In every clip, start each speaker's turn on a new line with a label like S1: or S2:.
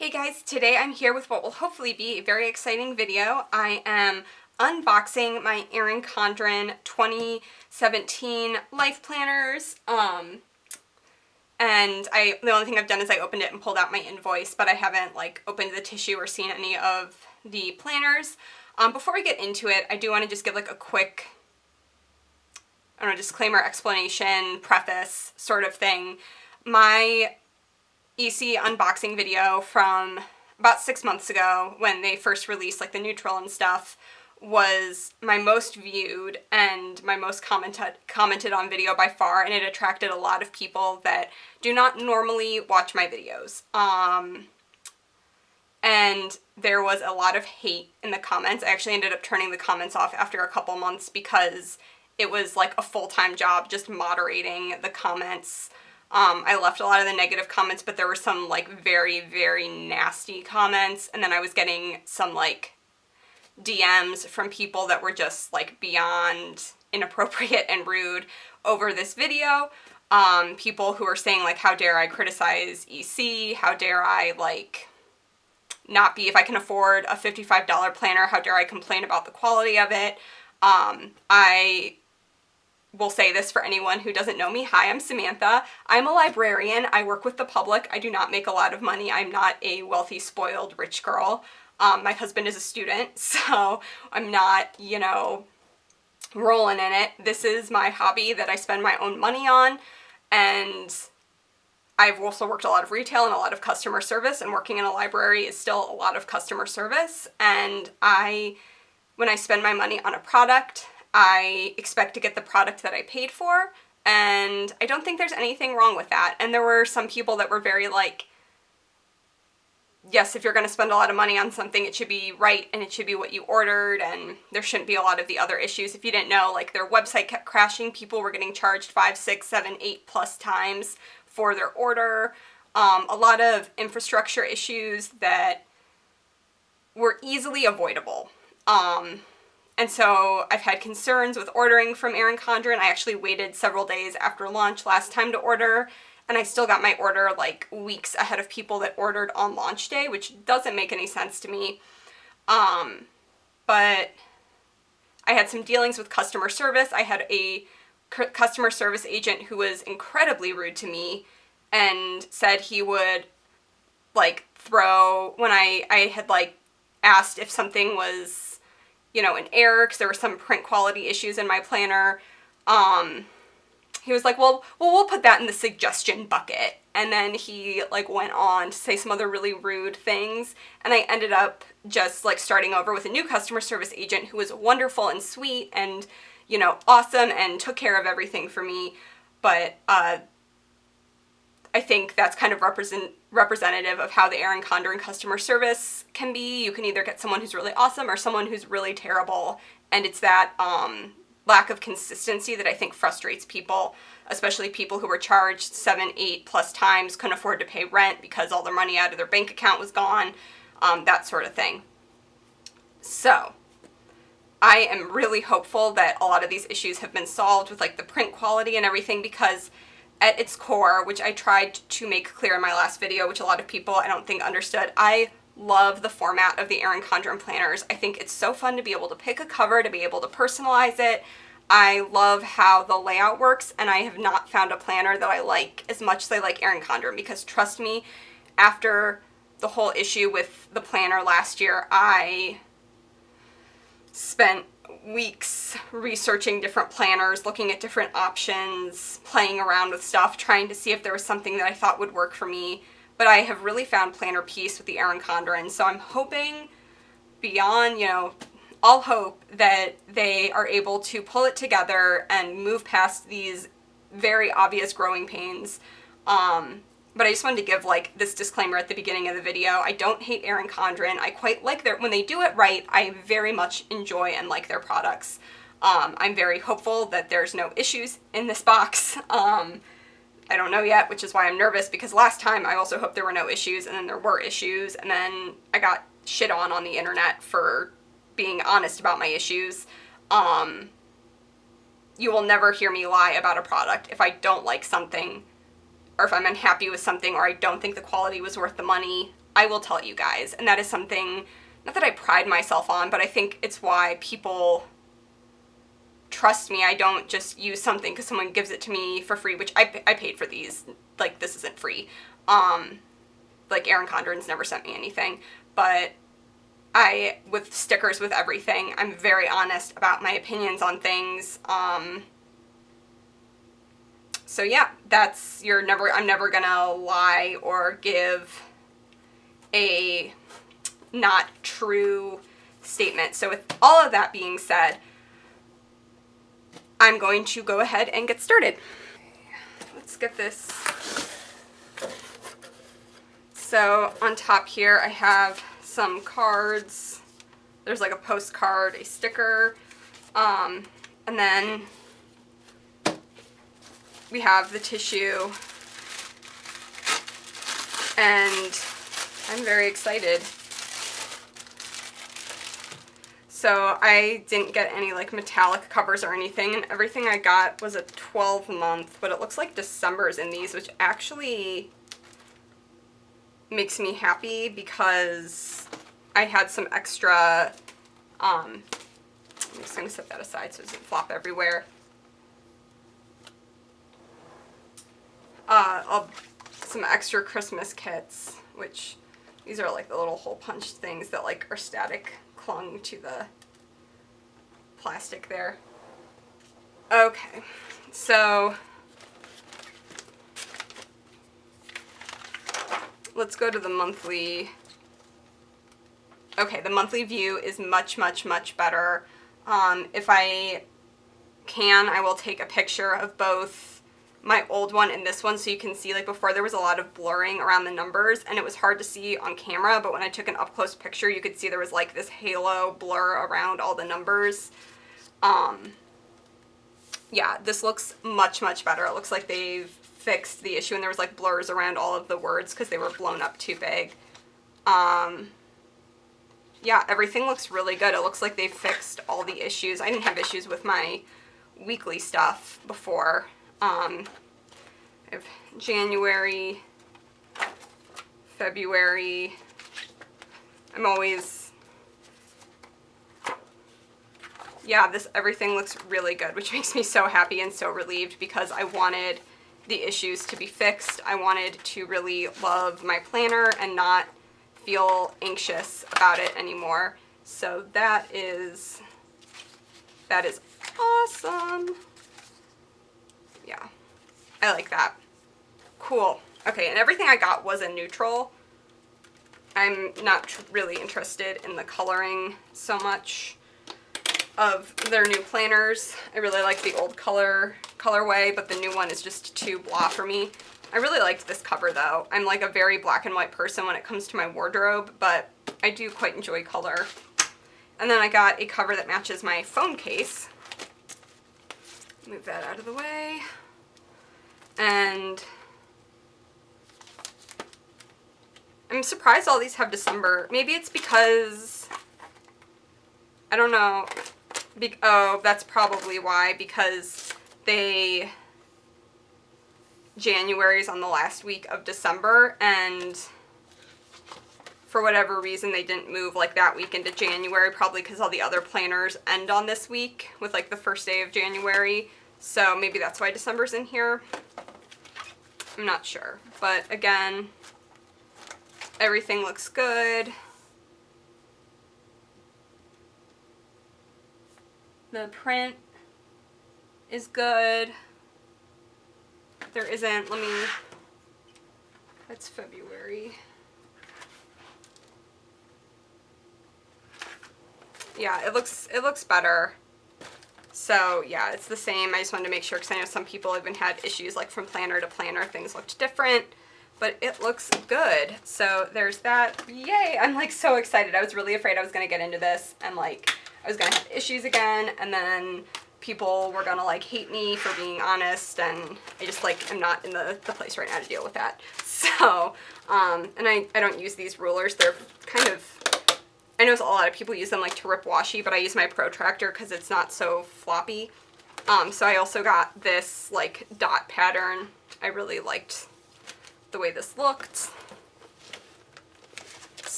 S1: Hey guys, today I'm here with what will hopefully be a very exciting video. I am unboxing my Erin Condren 2017 life planners. And the only thing I've done is I opened it and pulled out my invoice, but I haven't opened the tissue or seen any of the planners. Before we get into it, I do want to just give a quick, I don't know, disclaimer, explanation, preface sort of thing. My EC unboxing video from about 6 months ago when they first released the neutral and stuff was my most viewed and my most commented on video by far, and it attracted a lot of people that do not normally watch my videos. And there was a lot of hate in the comments. I actually ended up turning the comments off after a couple months because it was a full-time job just moderating the comments. I left a lot of the negative comments, but there were some very, very nasty comments, and then I was getting some DMs from people that were just beyond inappropriate and rude over this video. People who were saying how dare I criticize EC, how dare I not be, if I can afford a $55 planner, how dare I complain about the quality of it. I will say this for anyone who doesn't know me. Hi, I'm Samantha. I'm a librarian. I work with the public. I do not make a lot of money. I'm not a wealthy, spoiled, rich girl. My husband is a student, so I'm not, rolling in it. This is my hobby that I spend my own money on, and I've also worked a lot of retail and a lot of customer service, and working in a library is still a lot of customer service, and when I spend my money on a product, I expect to get the product that I paid for, and I don't think there's anything wrong with that. And there were some people that were very yes, if you're going to spend a lot of money on something, it should be right, and it should be what you ordered, and there shouldn't be a lot of the other issues. If you didn't know, their website kept crashing. People were getting charged 5, 6, 7, 8+ times for their order. A lot of infrastructure issues that were easily avoidable. And so I've had concerns with ordering from Erin Condren. I actually waited several days after launch last time to order, and I still got my order weeks ahead of people that ordered on launch day, which doesn't make any sense to me. But I had some dealings with customer service. I had a customer service agent who was incredibly rude to me and said he would throw, when I had asked if something was an error because there were some print quality issues in my planner. He was well, we'll put that in the suggestion bucket. And then he went on to say some other really rude things, and I ended up just starting over with a new customer service agent who was wonderful and sweet and awesome and took care of everything for me. But I think that's kind of representative of how the Erin Condren customer service can be. You can either get someone who's really awesome or someone who's really terrible, and it's that lack of consistency that I think frustrates people, especially people who were charged 7, 8+ times, couldn't afford to pay rent because all their money out of their bank account was gone, that sort of thing. So I am really hopeful that a lot of these issues have been solved with the print quality and everything, because at its core, which I tried to make clear in my last video, which a lot of people I don't think understood, I love the format of the Erin Condren planners. I think it's so fun to be able to pick a cover, to be able to personalize it. I love how the layout works, and I have not found a planner that I like as much as I like Erin Condren, because trust me, after the whole issue with the planner last year, I spent weeks researching different planners, looking at different options, playing around with stuff, trying to see if there was something that I thought would work for me. But I have really found planner peace with the Erin Condren, so I'm hoping beyond, all hope that they are able to pull it together and move past these very obvious growing pains. But I just wanted to give this disclaimer at the beginning of the video. I don't hate Erin Condren. I quite like when they do it right, I very much enjoy and like their products. I'm very hopeful that there's no issues in this box. I don't know yet, which is why I'm nervous, because last time I also hoped there were no issues, and then there were issues, and then I got shit on the internet for being honest about my issues. You will never hear me lie about a product. If I don't like something, or if I'm unhappy with something, or I don't think the quality was worth the money, I will tell you guys. And that is something, not that I pride myself on, but I think it's why people trust me. I don't just use something because someone gives it to me for free, which I paid for these. Like, this isn't free. Like, Erin Condren's never sent me anything. But with stickers, with everything, I'm very honest about my opinions on things. So yeah, I'm never gonna lie or give a not true statement. So with all of that being said, I'm going to go ahead and get started. Let's get this. So on top here I have some cards. There's like a postcard, a sticker, and then we have the tissue, and I'm very excited. So I didn't get any like metallic covers or anything, and everything I got was a 12-month, but it looks like December's in these, which actually makes me happy because I had some extra, I'm just going to set that aside so it doesn't flop everywhere. Some extra Christmas kits, which these are like the little hole punch things that like are static clung to the plastic there. Okay, so let's go to the monthly. Okay, the monthly view is much, much, much better. If I can, I will take a picture of both my old one and this one so you can see, like before there was a lot of blurring around the numbers and it was hard to see on camera, but when I took an up close picture you could see there was like this halo blur around all the numbers. Yeah, this looks much, much better. It looks like they've fixed the issue and there was like blurs around all of the words because they were blown up too big. Yeah, everything looks really good. It looks like they fixed all the issues. I didn't have issues with my weekly stuff before. I have January, February. Yeah, everything looks really good, which makes me so happy and so relieved because I wanted the issues to be fixed. I wanted to really love my planner and not feel anxious about it anymore. So that is awesome. Yeah, I like that. Cool. Okay, and everything I got was a neutral. I'm not really interested in the coloring so much of their new planners. I really like the old colorway, but the new one is just too blah for me. I really liked this cover though. I'm like a very black and white person when it comes to my wardrobe, but I do quite enjoy color. And then I got a cover that matches my phone case. Move that out of the way. And I'm surprised all these have December. Maybe it's because, I don't know. Oh, that's probably why, because January's on the last week of December, and for whatever reason they didn't move like that week into January, probably because all the other planners end on this week with like the first day of January. So maybe that's why December's in here. I'm not sure. But again, everything looks good. The print is good. There isn't, that's February. Yeah, it looks better. So yeah, it's the same. I just wanted to make sure because I know some people even had issues like from planner to planner, things looked different, but it looks good. So there's that. Yay! I'm like so excited. I was really afraid I was gonna get into this and like I was gonna have issues again, and then people were gonna like hate me for being honest, and I just like am not in the place right now to deal with that. So and I don't use these rulers. They're kind of, I know a lot of people use them like to rip washi, but I use my protractor because it's not so floppy. So I also got this like dot pattern. I really liked the way this looked.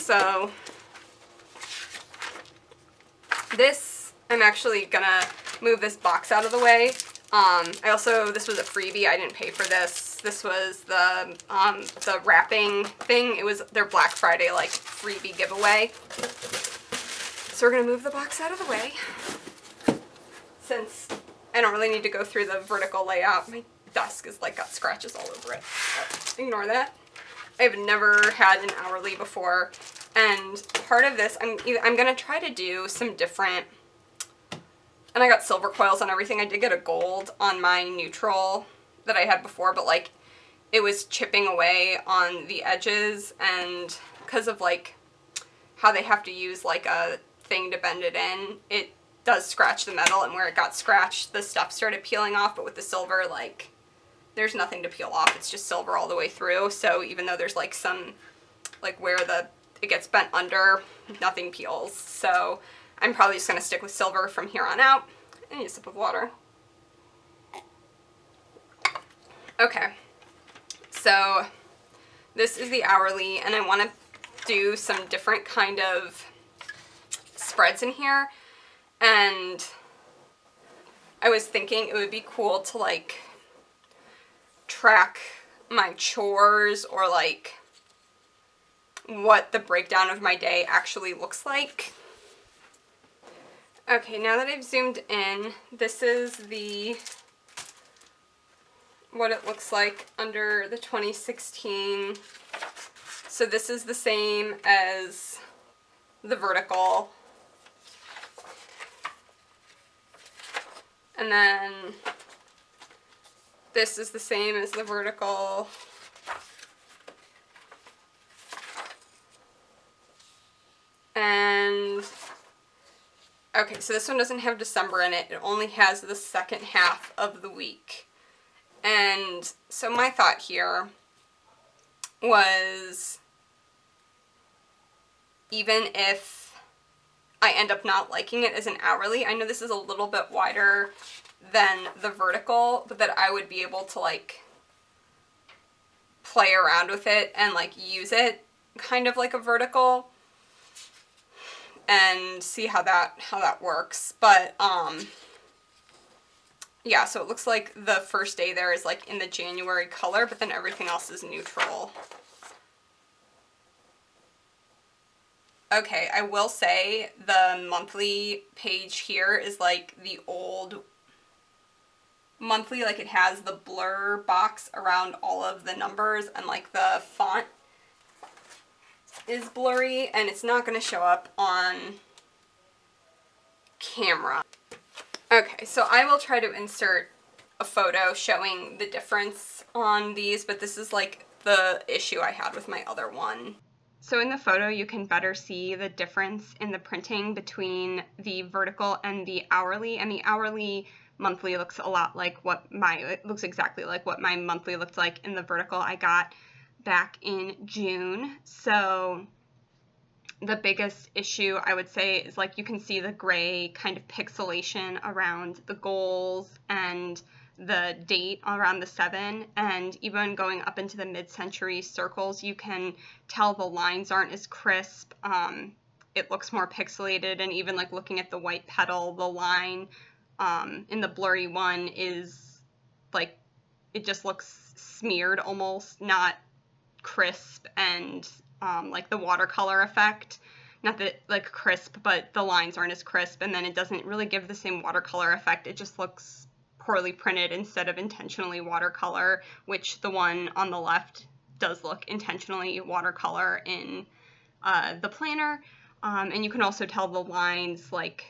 S1: So this, I'm actually gonna move this box out of the way. This was a freebie. I didn't pay for this. This was the wrapping thing. It was their Black Friday, like, freebie giveaway. So we're gonna move the box out of the way. Since I don't really need to go through the vertical layout. My desk is like got scratches all over it. But ignore that. I've never had an hourly before. And part of this, I'm gonna try to do some different, and I got silver coils on everything. I did get a gold on my neutral that I had before, but like it was chipping away on the edges, and because of like how they have to use like a thing to bend it in, it does scratch the metal, and where it got scratched, the stuff started peeling off. But with the silver, like, there's nothing to peel off. It's just silver all the way through. So even though there's like some, like where it gets bent under, nothing peels. So I'm probably just gonna stick with silver from here on out. I need a sip of water. Okay, so this is the hourly, and I want to do some different kind of spreads in here. And I was thinking it would be cool to like track my chores, or like what the breakdown of my day actually looks like. Okay, now that I've zoomed in, this is what it looks like under the 2016. So this is the same as the vertical. And then this is the same as the vertical. And okay, so this one doesn't have December in it. It only has the second half of the week. And so my thought here was, even if I end up not liking it as an hourly, I know this is a little bit wider than the vertical, but that I would be able to like play around with it and like use it kind of like a vertical and see how that works. But yeah, so it looks like the first day there is like in the January color, but then everything else is neutral. Okay, I will say the monthly page here is like the old monthly, like it has the blur box around all of the numbers, and like the font is blurry, and it's not going to show up on camera. Okay, so I will try to insert a photo showing the difference on these, but this is like the issue I had with my other one. So in the photo, you can better see the difference in the printing between the vertical and the hourly. And the hourly monthly looks a lot like it looks exactly like what my monthly looked like in the vertical I got back in June. So the biggest issue I would say is like you can see the gray kind of pixelation around the goals and the date around the 7, and even going up into the mid-century circles, you can tell the lines aren't as crisp. It looks more pixelated, and even like looking at the white petal, the line in the blurry one is like, it just looks smeared almost, not crisp, and like the watercolor effect. Not that like crisp, but the lines aren't as crisp, and then it doesn't really give the same watercolor effect. It just looks poorly printed instead of intentionally watercolor, which the one on the left does look intentionally watercolor in the planner. And you can also tell the lines like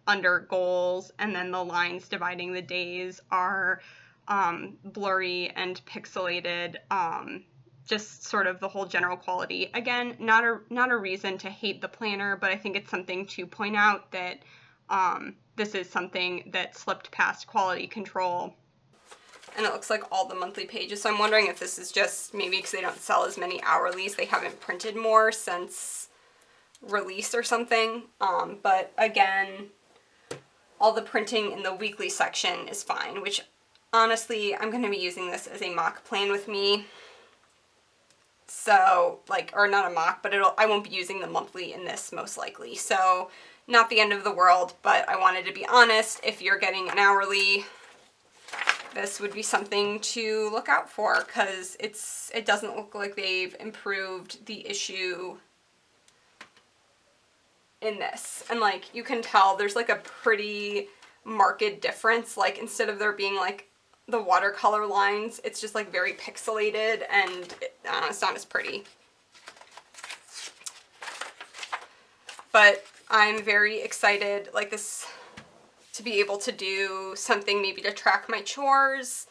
S1: under goals, and then the lines dividing the days are blurry and pixelated. Just sort of the whole general quality. Again, not a reason to hate the planner, but I think it's something to point out that this is something that slipped past quality control. And it looks like all the monthly pages, so I'm wondering if this is just maybe because they don't sell as many hourlies, they haven't printed more since release or something. But again, all the printing in the weekly section is fine, which honestly, I'm going to be using this as a mock plan with me. So, like, or not a mock, but I won't be using the monthly in this most likely. So, not the end of the world, but I wanted to be honest. If you're getting an hourly, this would be something to look out for, because it doesn't look like they've improved the issue in this. And like, you can tell there's like a pretty marked difference. Like, instead of there being like the watercolor lines, it's just like very pixelated, and it's not as pretty. But I'm very excited like this to be able to do something, maybe to track my chores,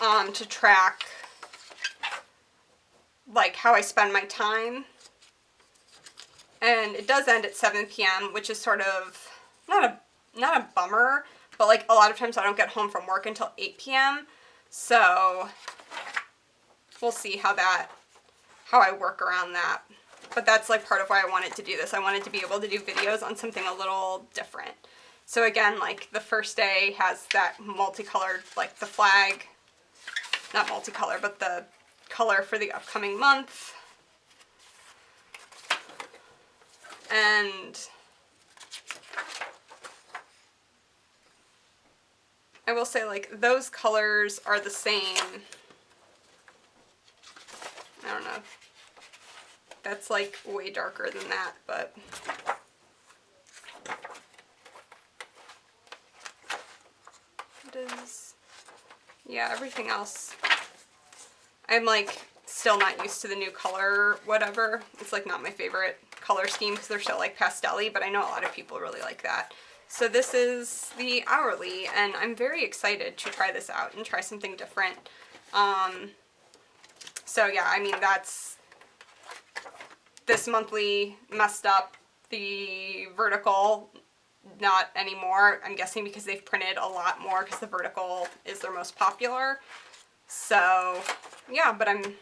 S1: to track like how I spend my time. And it does end at 7 p.m., which is sort of not a bummer, but like a lot of times I don't get home from work until 8 p.m. So we'll see how I work around that. But that's like part of why I wanted to do this. I wanted to be able to do videos on something a little different. So again, like the first day has that multicolored, like the flag, not multicolor, but the color for the upcoming month. And I will say, like, those colors are the same. I don't know. That's like way darker than that, but it is, yeah, everything else. I'm like still not used to the new color, whatever. It's like not my favorite color scheme because they're so like pastel-y, but I know a lot of people really like that. So this is the hourly, and I'm very excited to try this out and try something different. So yeah, I mean, that's this monthly messed up. The vertical, not anymore. I'm guessing because they've printed a lot more because the vertical is their most popular. So yeah, but I'm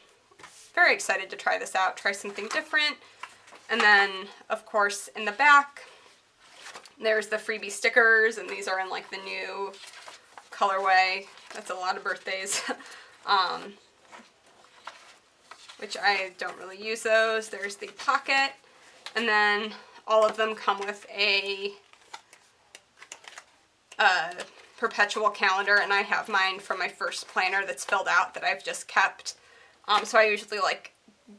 S1: very excited to try this out, try something different. And then, of course, in the back, there's the freebie stickers, and these are in like the new colorway. That's a lot of birthdays. Which I don't really use those. There's the pocket, and then all of them come with a perpetual calendar, and I have mine from my first planner that's filled out that I've just kept. So I usually like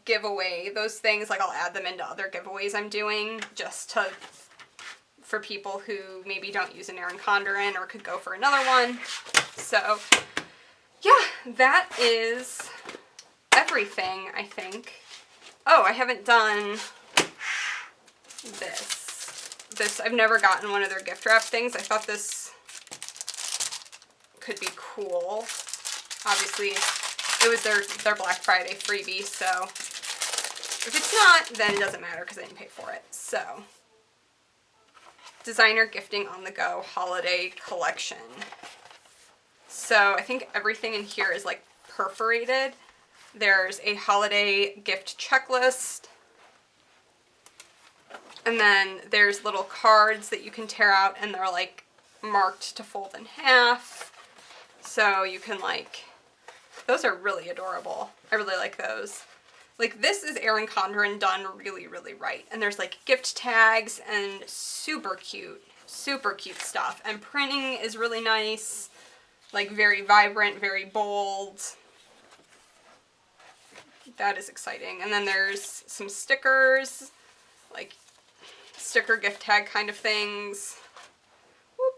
S1: give away those things, like I'll add them into other giveaways I'm doing just for people who maybe don't use an Erin Condren or could go for another one. So yeah, that is everything, I think. Oh, I haven't done this. I've never gotten one of their gift wrap things. I thought this could be cool. Obviously, it was their Black Friday freebie, so if it's not, then it doesn't matter because I didn't pay for it. So, designer gifting on the go holiday collection. So I think everything in here is like perforated. There's a holiday gift checklist. And then there's little cards that you can tear out, and they're like marked to fold in half. So you can like, those are really adorable. I really like those. Like, this is Erin Condren done really, really right. And there's like gift tags and super cute stuff. And printing is really nice. Like very vibrant, very bold. That is exciting. And then there's some stickers, like sticker gift tag kind of things. Whoop.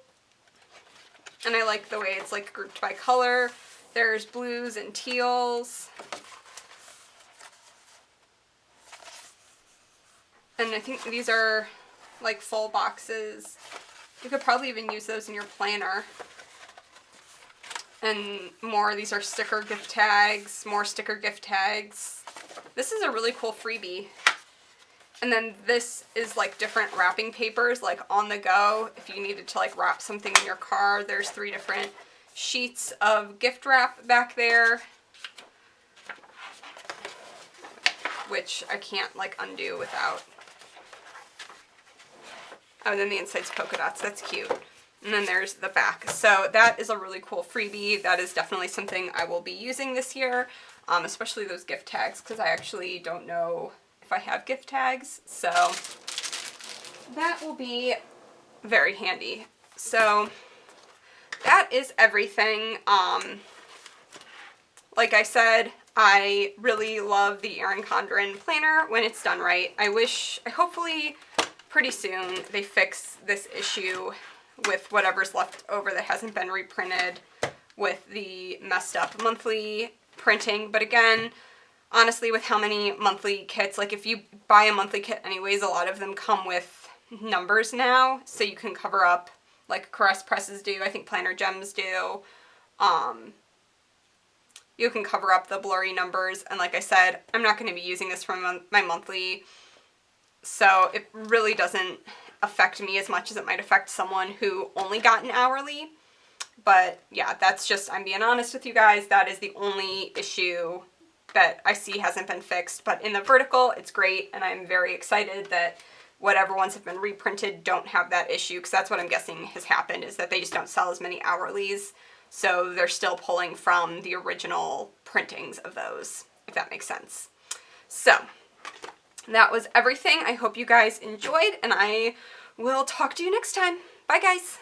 S1: And I like the way it's like grouped by color. There's blues and teals. And I think these are like full boxes. You could probably even use those in your planner. And more, these are sticker gift tags, more sticker gift tags. This is a really cool freebie. And then this is like different wrapping papers, like on the go. If you needed to like wrap something in your car, there's 3 different sheets of gift wrap back there, which I can't like undo without. Oh, and then the inside's polka dots. That's cute. And then there's the back. So that is a really cool freebie. That is definitely something I will be using this year. especially those gift tags, because I actually don't know if I have gift tags, so that will be very handy. So that is everything. Like I said, I really love the Erin Condren planner when it's done right. Hopefully pretty soon they fix this issue with whatever's left over that hasn't been reprinted with the messed up monthly printing. But again, honestly, with how many monthly kits, like if you buy a monthly kit anyways, a lot of them come with numbers now, so you can cover up, like Caress Presses do, I think Planner Gems do. You can cover up the blurry numbers, and like I said, I'm not going to be using this for my monthly, so it really doesn't affect me as much as it might affect someone who only got an hourly. But yeah, that's just, I'm being honest with you guys, that is the only issue that I see hasn't been fixed. But in the vertical, it's great, and I'm very excited that whatever ones have been reprinted don't have that issue, because that's what I'm guessing has happened, is that they just don't sell as many hourlies. So they're still pulling from the original printings of those, if that makes sense. So that was everything. I hope you guys enjoyed, and I will talk to you next time. Bye, guys.